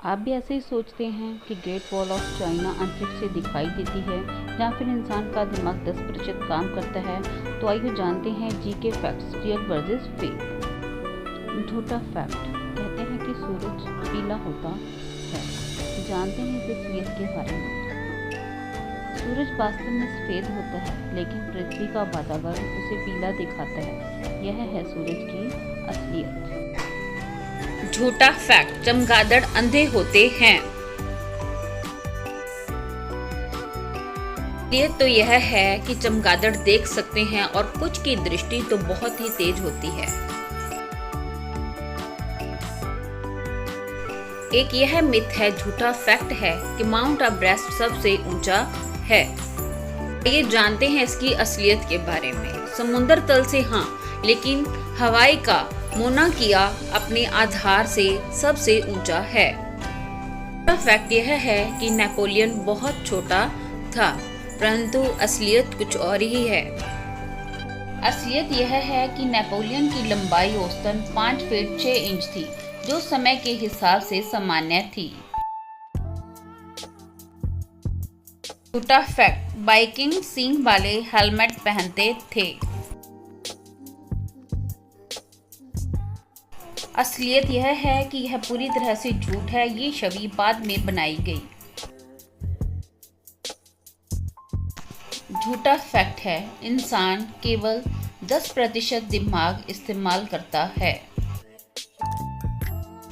आप भी ऐसे ही सोचते हैं कि ग्रेट वॉल ऑफ चाइना अंतरिक्ष से दिखाई देती है या फिर इंसान का दिमाग 10% काम करता है? तो आइए जानते हैं GK facts, real versus fake. झूठा फैक्ट, कहते हैं कि सूरज पीला होता है। जानते हैं इस असलियत के बारे में। सूरज वास्तव में सफ़ेद होता है, लेकिन पृथ्वी का वातावरण उसे पीला दिखाता है। यह है सूरज की असलियत। झूठा फैक्ट, चमगादड़ अंधे होते हैं। ये तो यह है कि चमगादड़ देख सकते हैं और कुछ की दृष्टि तो बहुत ही तेज होती है। एक यह मिथ है, झूठा फैक्ट है कि माउंट एवरेस्ट सबसे ऊंचा है। ये जानते हैं इसकी असलियत के बारे में। समुद्र तल से हाँ, लेकिन हवाई का मोना किया अपने आधार से सबसे ऊंचा है। फैक्ट यह है कि नेपोलियन बहुत छोटा था, परंतु असलियत कुछ और ही है। असलियत यह है कि नेपोलियन की लंबाई औसतन 5 फीट 6 इंच थी, जो समय के हिसाब से सामान्य थी। झूठा फैक्ट, वाइकिंग सींग वाले हेलमेट पहनते थे। असलियत यह है कि यह पूरी तरह से झूठ है। ये छवि बाद में बनाई गई। झूठा फैक्ट है, इंसान केवल 10% दिमाग इस्तेमाल करता है।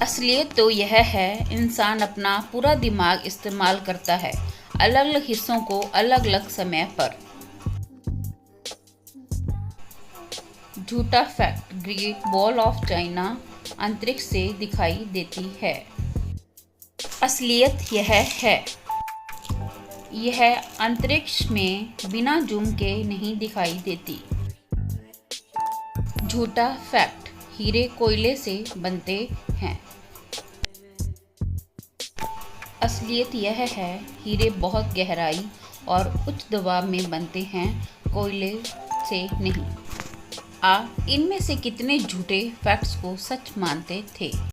असलियत तो यह है, इंसान अपना पूरा दिमाग इस्तेमाल करता है, अलग अलग हिस्सों को अलग अलग समय पर। झूठा fact, great wall of China अंतरिक्ष से दिखाई देती है। असलियत यह है, यह अंतरिक्ष में बिना जूम के नहीं दिखाई देती। झूठा फैक्ट, हीरे कोयले से बनते हैं। असलियत यह है, हीरे बहुत गहराई और उच्च दबाव में बनते हैं, कोयले से नहीं। आप इनमें से कितने झूठे फैक्ट्स को सच मानते थे?